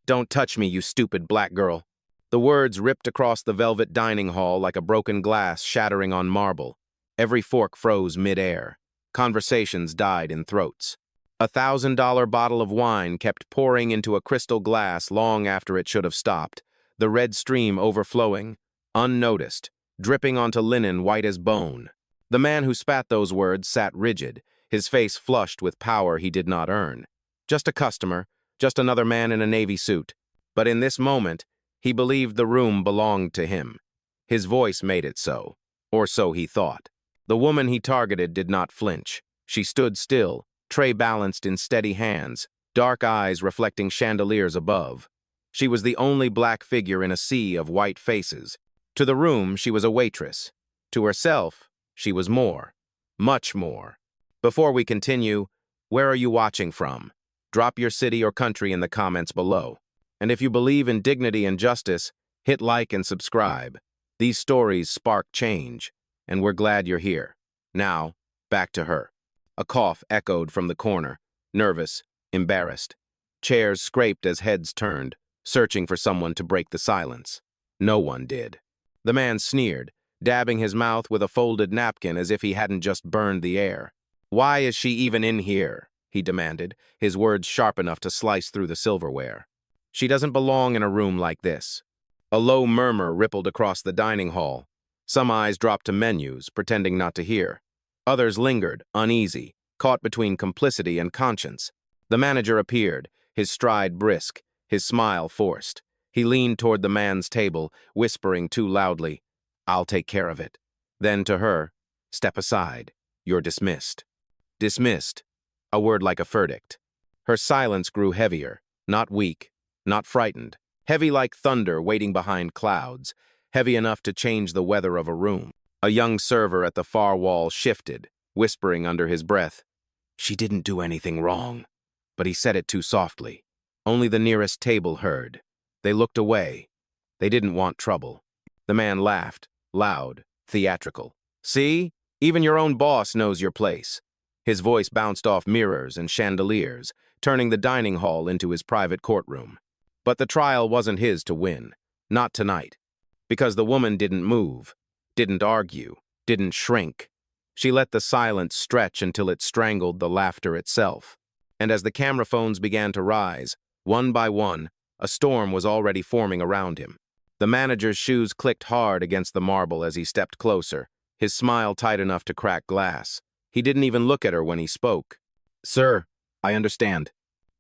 "Don't touch me, you stupid black girl." The words ripped across the velvet dining hall like a broken glass shattering on marble. Every fork froze mid-air. Conversations died in throats. $1,000 bottle of wine kept pouring into a crystal glass long after it should have stopped, the red stream overflowing, unnoticed, dripping onto linen white as bone. The man who spat those words sat rigid, his face flushed with power he did not earn. Just a customer, just another man in a navy suit. But in this moment, he believed the room belonged to him. His voice made it so, or so he thought. The woman he targeted did not flinch. She stood still, tray balanced in steady hands, dark eyes reflecting chandeliers above. She was the only black figure in a sea of white faces. To the room, she was a waitress. To herself, she was more. Much more. Before we continue, where are you watching from? Drop your city or country in the comments below. And if you believe in dignity and justice, hit like and subscribe. These stories spark change, and we're glad you're here. Now, back to her. A cough echoed from the corner, nervous, embarrassed. Chairs scraped as heads turned, searching for someone to break the silence. No one did. The man sneered, dabbing his mouth with a folded napkin as if he hadn't just burned the air. "Why is she even in here?" he demanded, his words sharp enough to slice through the silverware. "She doesn't belong in a room like this." A low murmur rippled across the dining hall. Some eyes dropped to menus, pretending not to hear. Others lingered, uneasy, caught between complicity and conscience. The manager appeared, his stride brisk, his smile forced. He leaned toward the man's table, whispering too loudly, "I'll take care of it." Then to her, "Step aside. You're dismissed." Dismissed. A word like a verdict. Her silence grew heavier, not weak, not frightened. Heavy like thunder waiting behind clouds, heavy enough to change the weather of a room. A young server at the far wall shifted, whispering under his breath, "She didn't do anything wrong." But he said it too softly. Only the nearest table heard. They looked away. They didn't want trouble. The man laughed, loud, theatrical. "See? Even your own boss knows your place." His voice bounced off mirrors and chandeliers, turning the dining hall into his private courtroom. But the trial wasn't his to win. Not tonight. Because the woman didn't move, didn't argue, didn't shrink. She let the silence stretch until it strangled the laughter itself. And as the camera phones began to rise, one by one, a storm was already forming around him. The manager's shoes clicked hard against the marble as he stepped closer, his smile tight enough to crack glass. He didn't even look at her when he spoke. "Sir, I understand.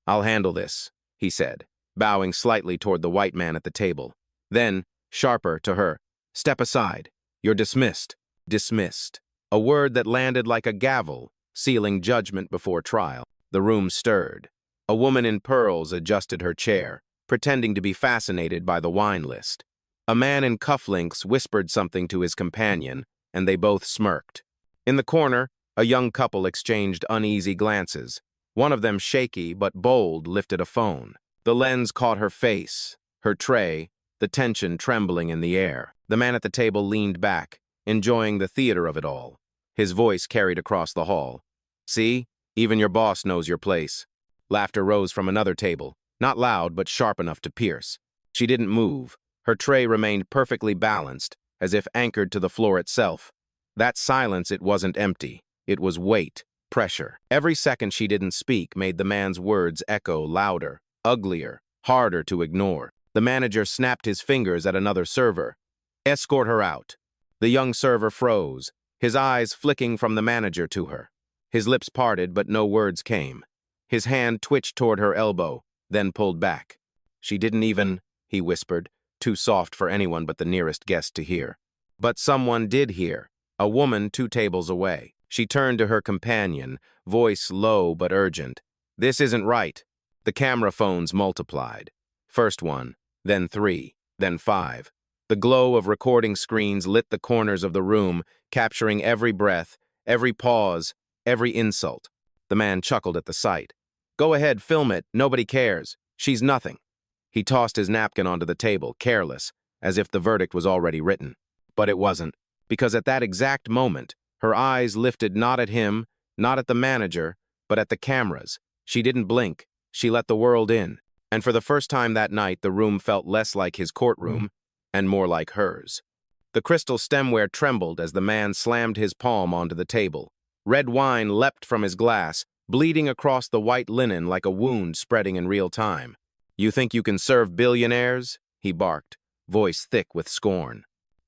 I'll handle this," he said, bowing slightly toward the white man at the table. Then, sharper to her, "Step aside. You're dismissed." Dismissed. A word that landed like a gavel, sealing judgment before trial. The room stirred. A woman in pearls adjusted her chair, pretending to be fascinated by the wine list. A man in cufflinks whispered something to his companion, and they both smirked. In the corner, a young couple exchanged uneasy glances. One of them, shaky but bold, lifted a phone. The lens caught her face, her tray, the tension trembling in the air. The man at the table leaned back, enjoying the theater of it all. His voice carried across the hall. "See? Even your boss knows your place." Laughter rose from another table, not loud but sharp enough to pierce. She didn't move. Her tray remained perfectly balanced, as if anchored to the floor itself. That silence, it wasn't empty. It was weight, pressure. Every second she didn't speak made the man's words echo louder, uglier, harder to ignore. The manager snapped his fingers at another server. "Escort her out." The young server froze, his eyes flicking from the manager to her. His lips parted, but no words came. His hand twitched toward her elbow, then pulled back. "She didn't even," he whispered, too soft for anyone but the nearest guest to hear. But someone did hear, a woman 2 tables away. She turned to her companion, voice low but urgent. "This isn't right." The camera phones multiplied. First one, then 3, then 5. The glow of recording screens lit the corners of the room, capturing every breath, every pause, every insult. The man chuckled at the sight. "Go ahead, film it. Nobody cares. She's nothing." He tossed his napkin onto the table, careless, as if the verdict was already written. But it wasn't, because at that exact moment, her eyes lifted not at him, not at the manager, but at the cameras. She didn't blink. She let the world in. And for the first time that night, the room felt less like his courtroom and more like hers. The crystal stemware trembled as the man slammed his palm onto the table. Red wine leapt from his glass, bleeding across the white linen like a wound spreading in real time. "You think you can serve billionaires?" he barked, voice thick with scorn.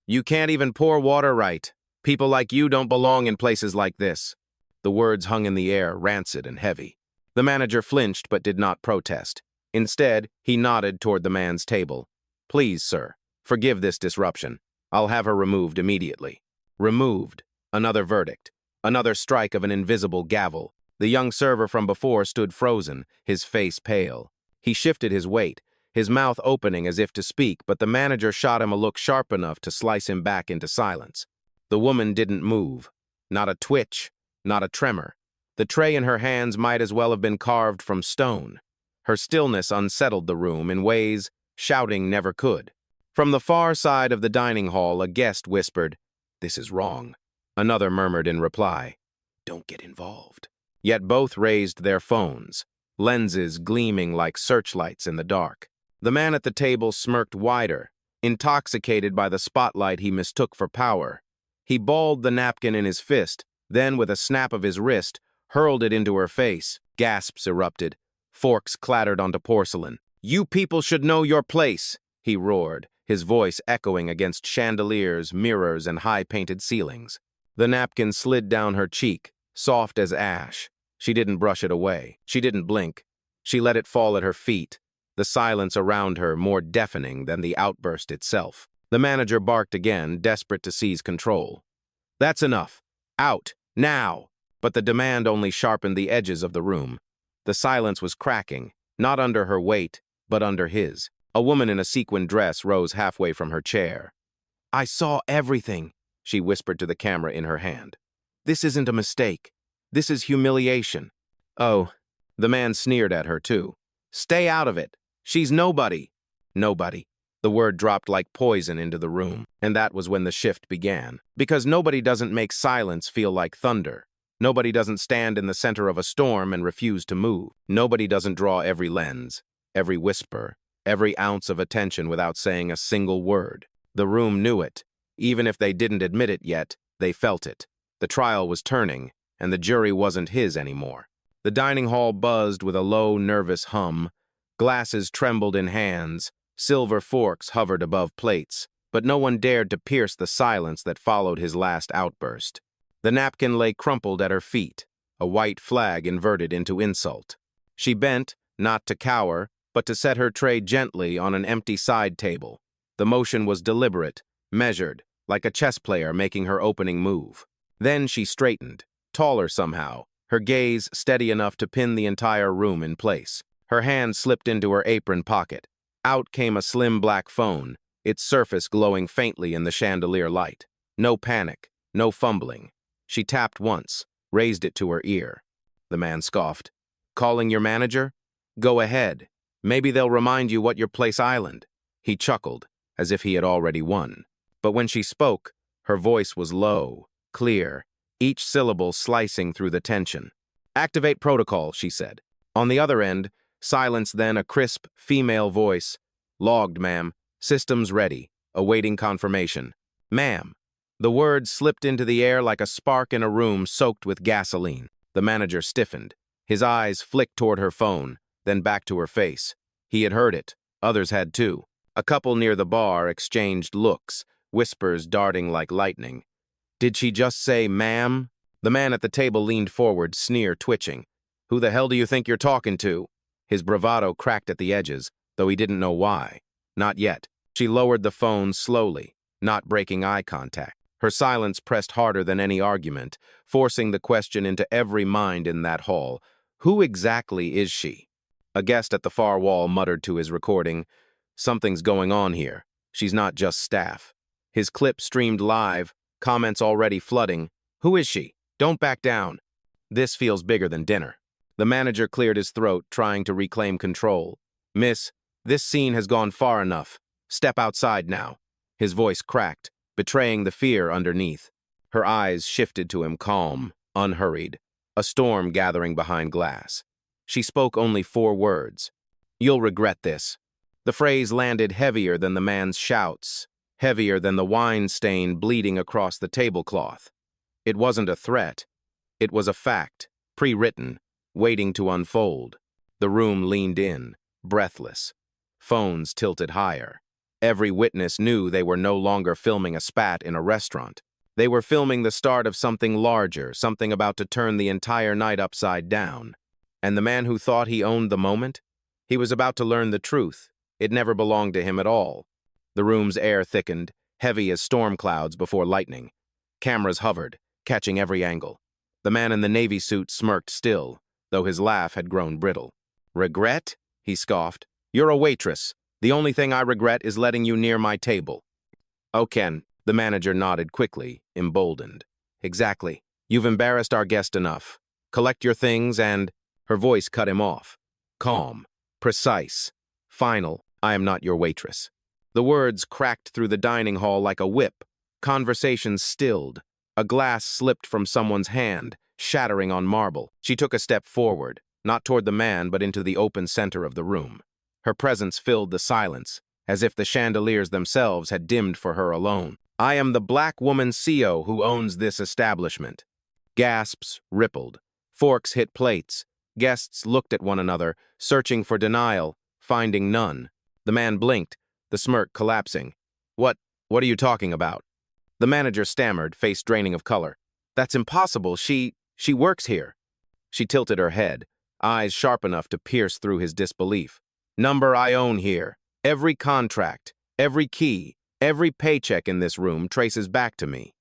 "You can't even pour water right. People like you don't belong in places like this." The words hung in the air, rancid and heavy. The manager flinched but did not protest. Instead, he nodded toward the man's table. "Please, sir, forgive this disruption. I'll have her removed immediately." Removed. Another verdict. Another strike of an invisible gavel. The young server from before stood frozen, his face pale. He shifted his weight, his mouth opening as if to speak, but the manager shot him a look sharp enough to slice him back into silence. The woman didn't move. Not a twitch, not a tremor. The tray in her hands might as well have been carved from stone. Her stillness unsettled the room in ways shouting never could. From the far side of the dining hall, a guest whispered, "This is wrong." Another murmured in reply, "Don't get involved." Yet both raised their phones, lenses gleaming like searchlights in the dark. The man at the table smirked wider, intoxicated by the spotlight he mistook for power. He balled the napkin in his fist, then with a snap of his wrist, hurled it into her face. Gasps erupted. Forks clattered onto porcelain. "You people should know your place," he roared, his voice echoing against chandeliers, mirrors, and high-painted ceilings. The napkin slid down her cheek, soft as ash. She didn't brush it away. She didn't blink. She let it fall at her feet, the silence around her more deafening than the outburst itself. The manager barked again, desperate to seize control. "That's enough. Out. Now." But the demand only sharpened the edges of the room. The silence was cracking, not under her weight, but under his. A woman in a sequined dress rose halfway from her chair. "I saw everything," she whispered to the camera in her hand. "This isn't a mistake. This is humiliation." "Oh," the man sneered at her too. "Stay out of it. She's nobody." Nobody. The word dropped like poison into the room, and that was when the shift began. Because nobody doesn't make silence feel like thunder. Nobody doesn't stand in the center of a storm and refuse to move. Nobody doesn't draw every lens, every whisper, every ounce of attention without saying a single word. The room knew it. Even if they didn't admit it yet, they felt it. The trial was turning, and the jury wasn't his anymore. The dining hall buzzed with a low, nervous hum. Glasses trembled in hands. Silver forks hovered above plates, but no one dared to pierce the silence that followed his last outburst. The napkin lay crumpled at her feet, a white flag inverted into insult. She bent, not to cower, but to set her tray gently on an empty side table. The motion was deliberate, measured, like a chess player making her opening move. Then she straightened, taller somehow, her gaze steady enough to pin the entire room in place. Her hand slipped into her apron pocket. Out came a slim black phone, its surface glowing faintly in the chandelier light. No panic, no fumbling. She tapped once, raised it to her ear. The man scoffed. "Calling your manager? Go ahead. Maybe they'll remind you what your place island." He chuckled, as if he had already won. But when she spoke, her voice was low, clear, each syllable slicing through the tension. "Activate protocol," she said. On the other end, silence, then a crisp, female voice. "Logged, ma'am. Systems ready. Awaiting confirmation." "Ma'am." The words slipped into the air like a spark in a room soaked with gasoline. The manager stiffened. His eyes flicked toward her phone, then back to her face. He had heard it. Others had too. A couple near the bar exchanged looks, whispers darting like lightning. "Did she just say, ma'am?" The man at the table leaned forward, sneer twitching. "Who the hell do you think you're talking to?" His bravado cracked at the edges, though he didn't know why. Not yet. She lowered the phone slowly, not breaking eye contact. Her silence pressed harder than any argument, forcing the question into every mind in that hall. Who exactly is she? A guest at the far wall muttered to his recording, "Something's going on here. She's not just staff." His clip streamed live, comments already flooding. "Who is she? Don't back down. This feels bigger than dinner." The manager cleared his throat, trying to reclaim control. "Miss, this scene has gone far enough. Step outside now." His voice cracked, betraying the fear underneath. Her eyes shifted to him, calm, unhurried, a storm gathering behind glass. She spoke only 4 words. You'll regret this. The phrase landed heavier than the man's shouts, heavier than the wine stain bleeding across the tablecloth. It wasn't a threat. It was a fact, pre-written, waiting to unfold. The room leaned in, breathless. Phones tilted higher. Every witness knew they were no longer filming a spat in a restaurant. They were filming the start of something larger, something about to turn the entire night upside down. And the man who thought he owned the moment? He was about to learn the truth. It never belonged to him at all. The room's air thickened, heavy as storm clouds before lightning. Cameras hovered, catching every angle. The man in the navy suit smirked still, though his laugh had grown brittle. "Regret?" he scoffed. "You're a waitress. The only thing I regret is letting you near my table." "Oh, Ken," the manager nodded quickly, emboldened. "Exactly. You've embarrassed our guest enough. Collect your things and—" Her voice cut him off. Calm, precise, final, "I am not your waitress." The words cracked through the dining hall like a whip. Conversations stilled. A glass slipped from someone's hand, shattering on marble. She took a step forward, not toward the man but into the open center of the room. Her presence filled the silence, as if the chandeliers themselves had dimmed for her alone. "I am the black woman CEO who owns this establishment." Gasps rippled. Forks hit plates. Guests looked at one another, searching for denial, finding none. The man blinked, the smirk collapsing. What are you talking about?" The manager stammered, face draining of color. "That's impossible. She works here." She tilted her head, eyes sharp enough to pierce through his disbelief. "Number I own here. Every contract, every key, every paycheck in this room traces back to me."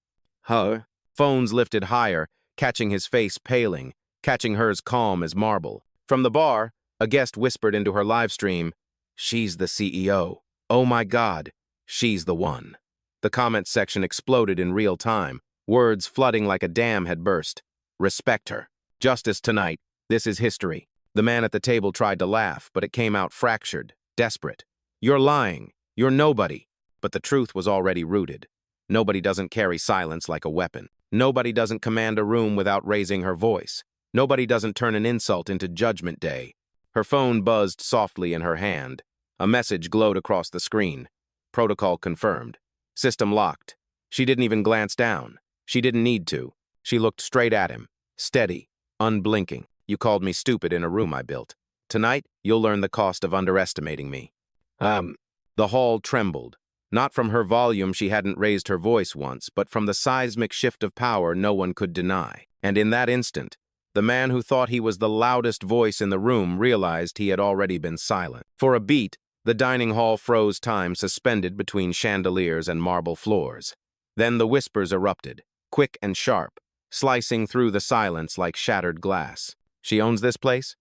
Huh? Phones lifted higher, catching his face paling, catching hers calm as marble. From the bar, a guest whispered into her live stream, "She's the CEO. Oh my God, she's the one." The comments section exploded in real time, words flooding like a dam had burst. "Respect her. Justice tonight. This is history." The man at the table tried to laugh, but it came out fractured, desperate. "You're lying. You're nobody." But the truth was already rooted. Nobody doesn't carry silence like a weapon. Nobody doesn't command a room without raising her voice. Nobody doesn't turn an insult into Judgment Day. Her phone buzzed softly in her hand. A message glowed across the screen. Protocol confirmed. System locked. She didn't even glance down. She didn't need to. She looked straight at him, steady, unblinking. "You called me stupid in a room I built. Tonight, you'll learn the cost of underestimating me." The hall trembled. Not from her volume, she hadn't raised her voice once, but from the seismic shift of power no one could deny. And in that instant, the man who thought he was the loudest voice in the room realized he had already been silent. For a beat, the dining hall froze time, suspended between chandeliers and marble floors. Then the whispers erupted, quick and sharp, slicing through the silence like shattered glass. "She owns this place?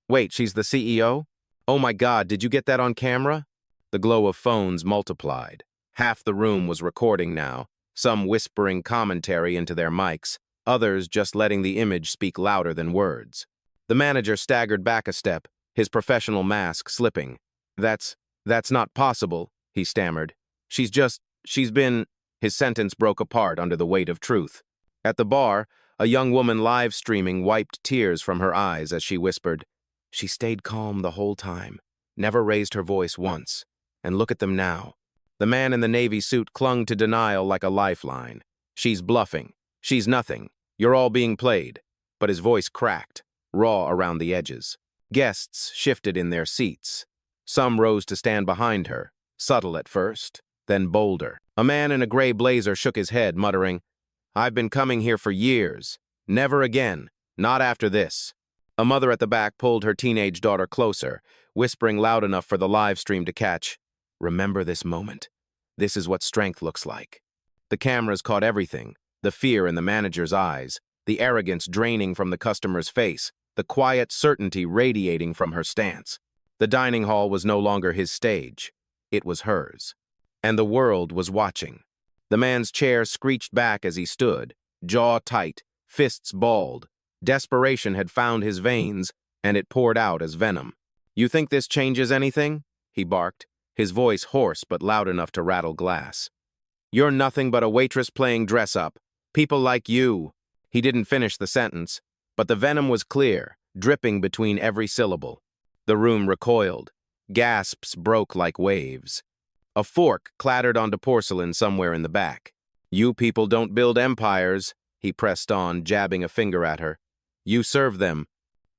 Wait, she's the CEO? Oh my God, did you get that on camera?" The glow of phones multiplied. Half the room was recording now, some whispering commentary into their mics, others just letting the image speak louder than words. The manager staggered back a step, his professional mask slipping. That's not possible," he stammered. She's been—" His sentence broke apart under the weight of truth. At the bar, a young woman live streaming wiped tears from her eyes as she whispered, "She stayed calm the whole time, never raised her voice once. And look at them now." The man in the navy suit clung to denial like a lifeline. "She's bluffing. She's nothing. You're all being played." But his voice cracked, raw around the edges. Guests shifted in their seats. Some rose to stand behind her, subtle at first, then bolder. A man in a gray blazer shook his head, muttering, "I've been coming here for years. Never again. Not after this." A mother at the back pulled her teenage daughter closer, whispering loud enough for the live stream to catch, "Remember this moment. This is what strength looks like." The cameras caught everything, the fear in the manager's eyes, the arrogance draining from the customer's face, the quiet certainty radiating from her stance. The dining hall was no longer his stage. It was hers. And the world was watching. The man's chair screeched back as he stood, jaw tight, fists balled. Desperation had found his veins, and it poured out as venom. "You think this changes anything?" he barked, his voice hoarse but loud enough to rattle glass. "You're nothing but a waitress playing dress-up. People like you." He didn't finish the sentence, but the venom was clear, dripping between every syllable. The room recoiled, Gasps broke like waves. A fork clattered onto porcelain somewhere in the back. "You people don't build empires," he pressed on, jabbing a finger at her. "You serve them."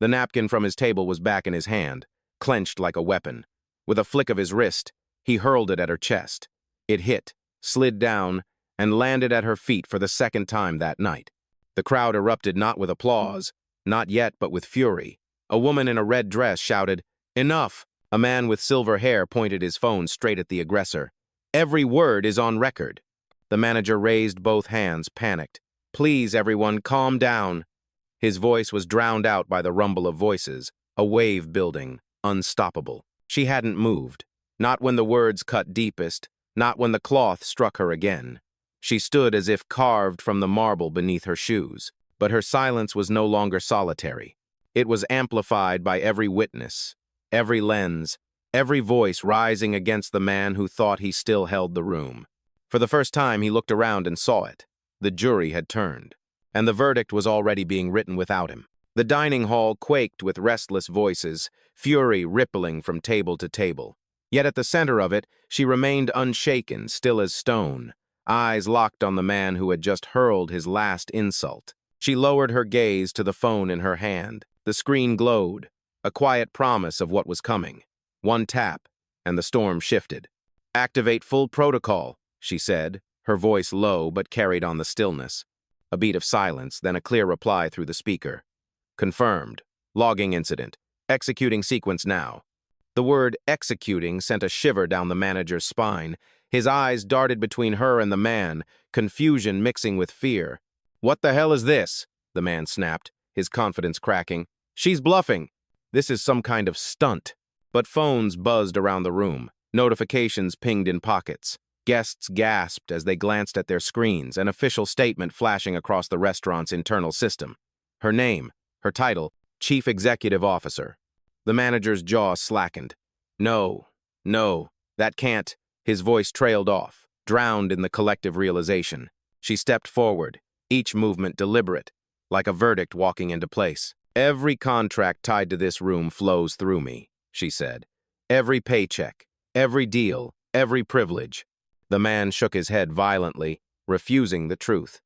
The napkin from his table was back in his hand, clenched like a weapon. With a flick of his wrist, he hurled it at her chest. It hit, slid down, and landed at her feet for the second time that night. The crowd erupted not with applause, not yet but with fury. A woman in a red dress shouted, "Enough!" A man with silver hair pointed his phone straight at the aggressor. "Every word is on record." The manager raised both hands, panicked. "Please, everyone, calm down." His voice was drowned out by the rumble of voices, a wave building, unstoppable. She hadn't moved, not when the words cut deepest, not when the cloth struck her again. She stood as if carved from the marble beneath her shoes, but her silence was no longer solitary. It was amplified by every witness, every lens, every voice rising against the man who thought he still held the room. For the first time, he looked around and saw it. The jury had turned, and the verdict was already being written without him. The dining hall quaked with restless voices, fury rippling from table to table. Yet at the center of it, she remained unshaken, still as stone, eyes locked on the man who had just hurled his last insult. She lowered her gaze to the phone in her hand. The screen glowed, a quiet promise of what was coming. One tap, and the storm shifted. "Activate full protocol," she said, her voice low but carried on the stillness. A beat of silence, then a clear reply through the speaker. "Confirmed. Logging incident. Executing sequence now." The word executing sent a shiver down the manager's spine. His eyes darted between her and the man, confusion mixing with fear. "What the hell is this?" the man snapped, his confidence cracking. "She's bluffing. This is some kind of stunt." But phones buzzed around the room. Notifications pinged in pockets. Guests gasped as they glanced at their screens, an official statement flashing across the restaurant's internal system. Her name, her title, Chief Executive Officer. The manager's jaw slackened. No, that can't." His voice trailed off, drowned in the collective realization. She stepped forward, each movement deliberate, like a verdict walking into place. "Every contract tied to this room flows through me," she said. "Every paycheck, every deal, every privilege." The man shook his head violently, refusing the truth.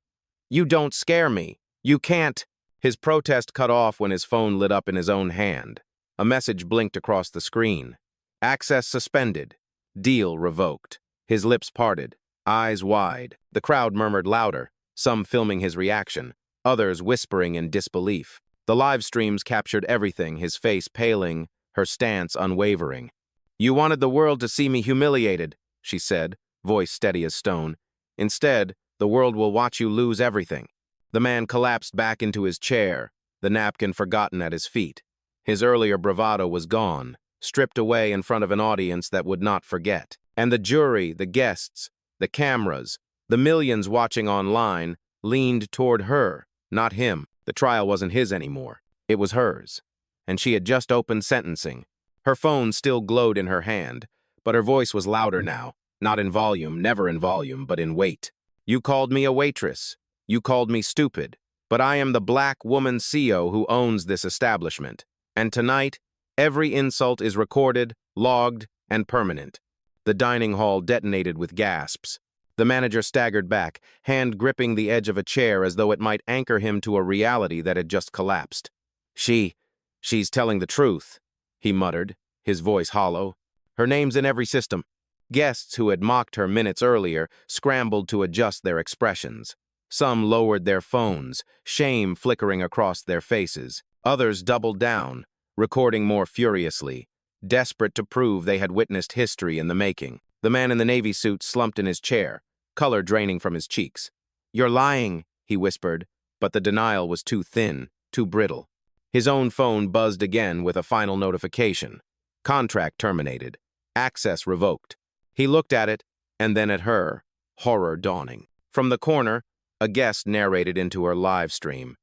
"You don't scare me. You can't." His protest cut off when his phone lit up in his own hand. A message blinked across the screen. "Access suspended. Deal revoked." His lips parted, eyes wide. The crowd murmured louder, some filming his reaction, others whispering in disbelief. The live streams captured everything, his face paling, her stance unwavering. "You wanted the world to see me humiliated," she said, voice steady as stone. "Instead, the world will watch you lose everything." The man collapsed back into his chair, the napkin forgotten at his feet. His earlier bravado was gone, stripped away in front of an audience that would not forget. And the jury, the guests, the cameras, the millions watching online leaned toward her, not him. The trial wasn't his anymore. It was hers. And she had just opened sentencing. Her phone still glowed in her hand, but her voice was louder now, not in volume, never in volume, but in weight. "You called me a waitress. You called me stupid. But I am the black woman CEO who owns this establishment. And tonight, every insult is recorded, logged, and permanent." The dining hall detonated with gasps. The manager staggered back, hand gripping the edge of a chair as though it might anchor him to a reality that had just collapsed. She's telling the truth," he muttered, his voice hollow. "Her name's in every system." Guests who had mocked her minutes earlier scrambled to adjust their expressions. Some lowered their phones, shame flickering across their faces. Others doubled down, recording more furiously, desperate to prove they had witnessed history in the making. The man in the navy suit slumped in his chair, color draining from his cheeks. "You're lying," he whispered, but the denial was too thin, too brittle. His own phone buzzed again with a final notification. Contract terminated. Access revoked. He looked at it, and then at her, horror dawning. From the corner, a guest narrated into her live stream.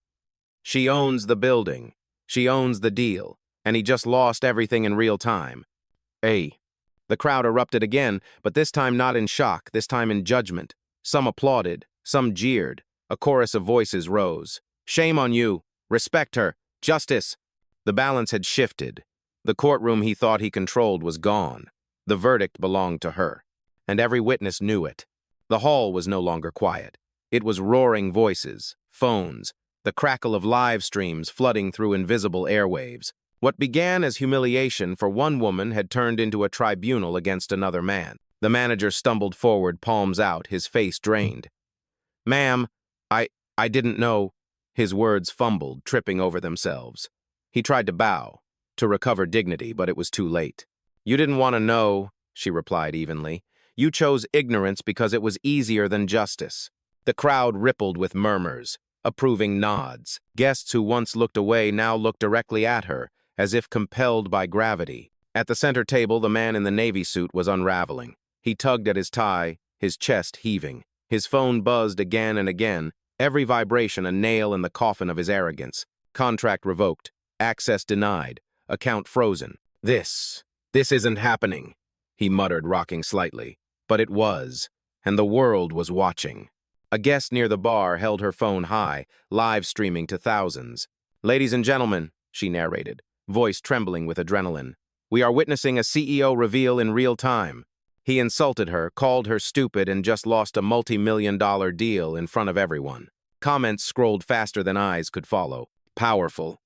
"She owns the building. She owns the deal. And he just lost everything in real time. Hey." The crowd erupted again, but this time not in shock, this time in judgment. Some applauded, some jeered. A chorus of voices rose. "Shame on you. Respect her. Justice." The balance had shifted. The courtroom he thought he controlled was gone. The verdict belonged to her, and every witness knew it. The hall was no longer quiet. It was roaring voices, phones, the crackle of live streams flooding through invisible airwaves. What began as humiliation for one woman had turned into a tribunal against another man. The manager stumbled forward, palms out, his face drained. "Ma'am, I didn't know." His words fumbled, tripping over themselves. He tried to bow, to recover dignity, but it was too late. "You didn't want to know," she replied evenly. "You chose ignorance because it was easier than justice." The crowd rippled with murmurs, approving nods. Guests who once looked away now looked directly at her, as if compelled by gravity. At the center table, the man in the navy suit was unraveling. He tugged at his tie, his chest heaving. His phone buzzed again and again, every vibration a nail in the coffin of his arrogance. Contract revoked, access denied, account frozen. This isn't happening," he muttered, rocking slightly. But it was, and the world was watching. A guest near the bar held her phone high, live streaming to thousands. "Ladies and gentlemen," she narrated, voice trembling with adrenaline, "we are witnessing a CEO reveal in real time." He insulted her, called her stupid, and just lost a multi-million-dollar deal in front of everyone. Comments scrolled faster than eyes could follow. Powerful.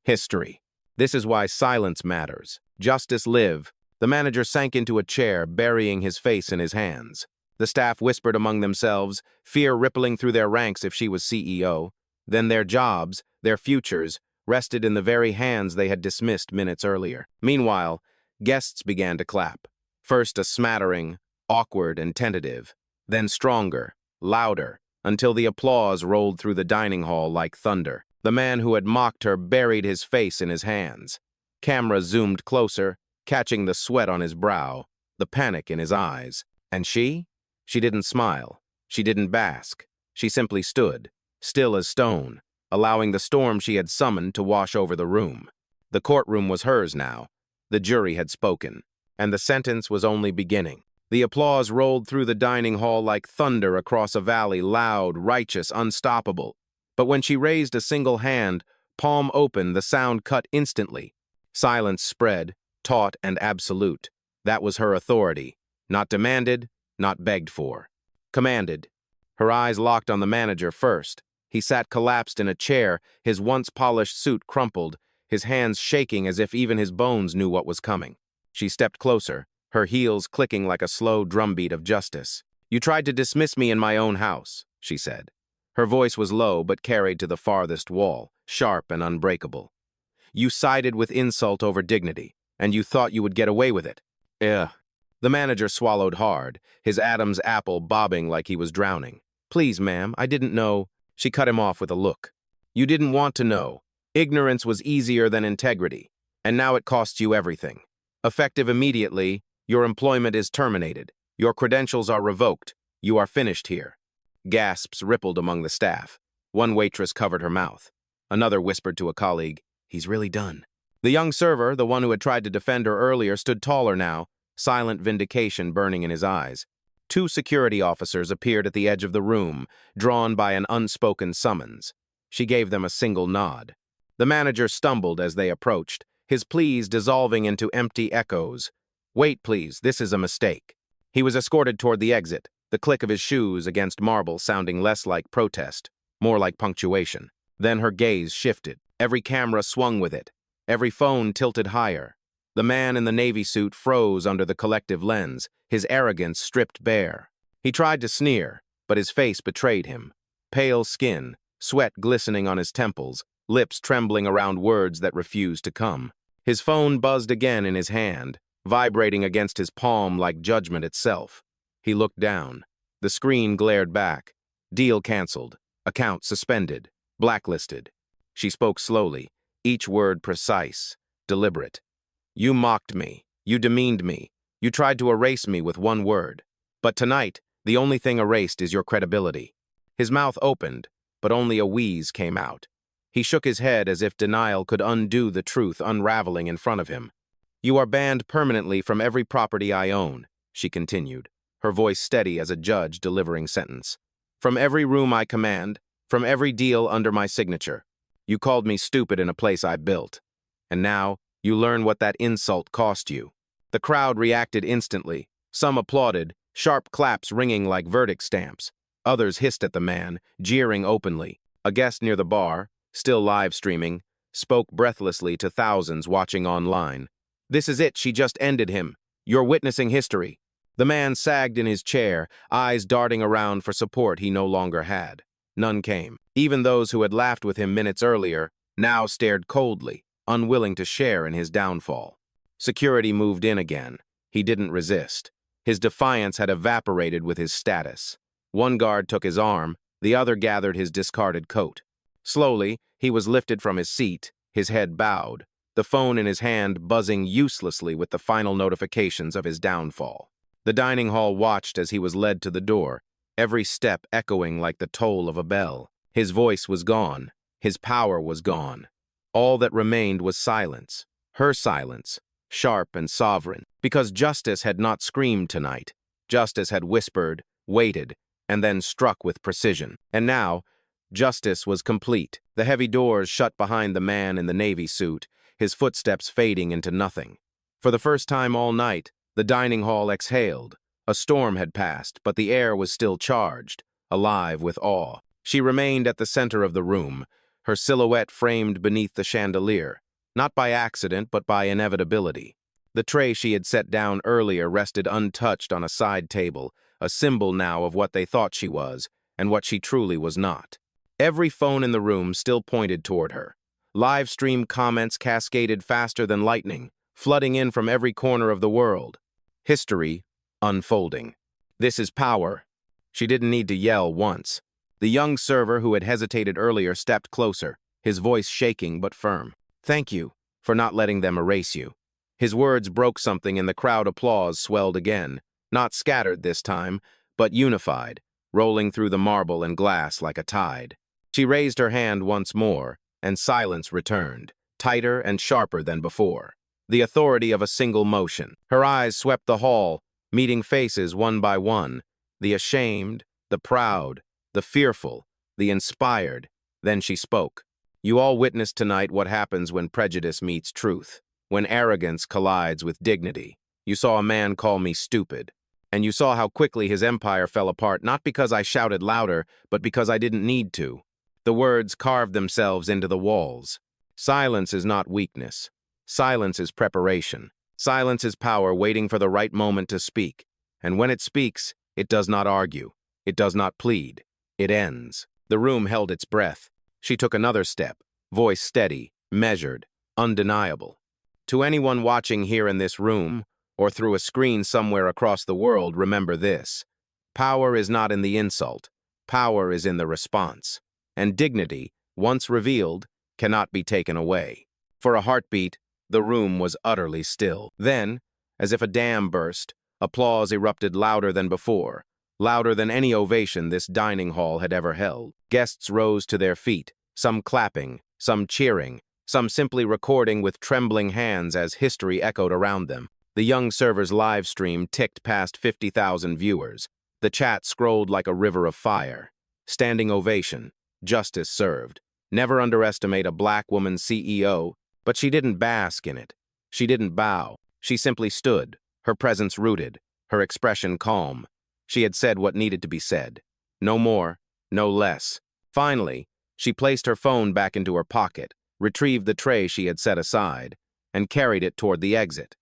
History. This is why silence matters. Justice live. The manager sank into a chair, burying his face in his hands. The staff whispered among themselves, fear rippling through their ranks if she was CEO. Then their jobs, their futures, rested in the very hands they had dismissed minutes earlier. Meanwhile, guests began to clap. First a smattering, awkward and tentative, then stronger, louder, until the applause rolled through the dining hall like thunder. The man who had mocked her buried his face in his hands. Camera zoomed closer, catching the sweat on his brow, the panic in his eyes. And she? She didn't smile. She didn't bask. She simply stood, still as stone, allowing the storm she had summoned to wash over the room. The courtroom was hers now. The jury had spoken. And the sentence was only beginning. The applause rolled through the dining hall like thunder across a valley, loud, righteous, unstoppable. But when she raised a single hand, palm open, the sound cut instantly. Silence spread, taut and absolute. That was her authority. Not demanded, not begged for. Commanded. Her eyes locked on the manager first. He sat collapsed in a chair, his once polished suit crumpled, his hands shaking as if even his bones knew what was coming. She stepped closer, her heels clicking like a slow drumbeat of justice. "You tried to dismiss me in my own house," she said. Her voice was low but carried to the farthest wall, sharp and unbreakable. "You sided with insult over dignity, and you thought you would get away with it." "Ugh." The manager swallowed hard, his Adam's apple bobbing like he was drowning. "Please, ma'am, I didn't know." She cut him off with a look. "You didn't want to know. Ignorance was easier than integrity, and now it costs you everything. Effective immediately, your employment is terminated. Your credentials are revoked. You are finished here." Gasps rippled among the staff. One waitress covered her mouth. Another whispered to a colleague, "He's really done." The young server, the one who had tried to defend her earlier, stood taller now, silent vindication burning in his eyes. Two security officers appeared at the edge of the room, drawn by an unspoken summons. She gave them a single nod. The manager stumbled as they approached, his pleas dissolving into empty echoes. "Wait, please, this is a mistake." He was escorted toward the exit, the click of his shoes against marble sounding less like protest, more like punctuation. Then her gaze shifted. Every camera swung with it, every phone tilted higher. The man in the navy suit froze under the collective lens, his arrogance stripped bare. He tried to sneer, but his face betrayed him. Pale skin, sweat glistening on his temples, lips trembling around words that refused to come. His phone buzzed again in his hand, vibrating against his palm like judgment itself. He looked down. The screen glared back. Deal canceled. Account suspended. Blacklisted. She spoke slowly, each word precise, deliberate. "You mocked me. You demeaned me. You tried to erase me with one word. But tonight, the only thing erased is your credibility." His mouth opened, but only a wheeze came out. He shook his head as if denial could undo the truth unraveling in front of him. "You are banned permanently from every property I own," she continued, her voice steady as a judge delivering sentence. "From every room I command, from every deal under my signature. You called me stupid in a place I built. And now, You learn what that insult cost you. The crowd reacted instantly. Some applauded, sharp claps ringing like verdict stamps. Others hissed at the man, jeering openly. A guest near the bar, still live streaming, spoke breathlessly to thousands watching online. "This is it, she just ended him. You're witnessing history." The man sagged in his chair, eyes darting around for support he no longer had. None came. Even those who had laughed with him minutes earlier now stared coldly, unwilling to share in his downfall. Security moved in again. He didn't resist. His defiance had evaporated with his status. One guard took his arm, the other gathered his discarded coat. Slowly, he was lifted from his seat, his head bowed, the phone in his hand buzzing uselessly with the final notifications of his downfall. The dining hall watched as he was led to the door, every step echoing like the toll of a bell. His voice was gone. His power was gone. All that remained was silence. Her silence, sharp and sovereign, because justice had not screamed tonight. Justice had whispered, waited, and then struck with precision. And now, justice was complete. The heavy doors shut behind the man in the navy suit, his footsteps fading into nothing. For the first time all night, the dining hall exhaled. A storm had passed, but the air was still charged, alive with awe. She remained at the center of the room, her silhouette framed beneath the chandelier, not by accident but by inevitability. The tray she had set down earlier rested untouched on a side table, a symbol now of what they thought she was, and what she truly was not. Every phone in the room still pointed toward her. Live stream comments cascaded faster than lightning, flooding in from every corner of the world. History unfolding. This is power. She didn't need to yell once. The young server who had hesitated earlier stepped closer, his voice shaking but firm. "Thank you for not letting them erase you." His words broke something and the crowd applause swelled again, not scattered this time, but unified, rolling through the marble and glass like a tide. She raised her hand once more, and silence returned, tighter and sharper than before. The authority of a single motion. Her eyes swept the hall, meeting faces one by one, the ashamed, the proud, the fearful, the inspired. Then she spoke. "You all witnessed tonight what happens when prejudice meets truth, when arrogance collides with dignity. You saw a man call me stupid, and you saw how quickly his empire fell apart, not because I shouted louder, but because I didn't need to. The words carved themselves into the walls. Silence is not weakness. Silence is preparation. Silence is power waiting for the right moment to speak. And when it speaks, it does not argue. It does not plead. It ends." The room held its breath. She took another step, voice steady, measured, undeniable. To anyone watching here in this room, or through a screen somewhere across the world, remember this. Power is not in the insult. Power is in the response. And dignity, once revealed, cannot be taken away. For a heartbeat, the room was utterly still. Then, as if a dam burst, applause erupted louder than before, louder than any ovation this dining hall had ever held. Guests rose to their feet, some clapping, some cheering, some simply recording with trembling hands as history echoed around them. The young server's live stream ticked past 50,000 viewers. The chat scrolled like a river of fire. Standing ovation. Justice served. Never underestimate a black woman CEO, but she didn't bask in it. She didn't bow. She simply stood, her presence rooted, her expression calm. She had said what needed to be said. No more, no less. Finally, she placed her phone back into her pocket, retrieved the tray she had set aside, and carried it toward the exit.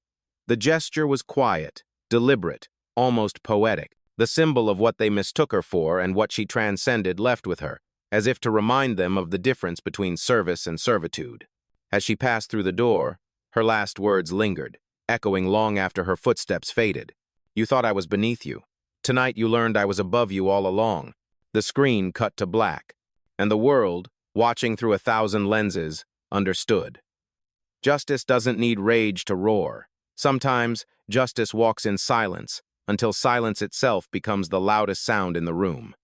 The gesture was quiet, deliberate, almost poetic, the symbol of what they mistook her for and what she transcended left with her, as if to remind them of the difference between service and servitude. As she passed through the door, her last words lingered, echoing long after her footsteps faded. "You thought I was beneath you. Tonight you learned I was above you all along." The screen cut to black, and the world, watching through 1,000 lenses, understood. Justice doesn't need rage to roar. Sometimes, justice walks in silence, until silence itself becomes the loudest sound in the room.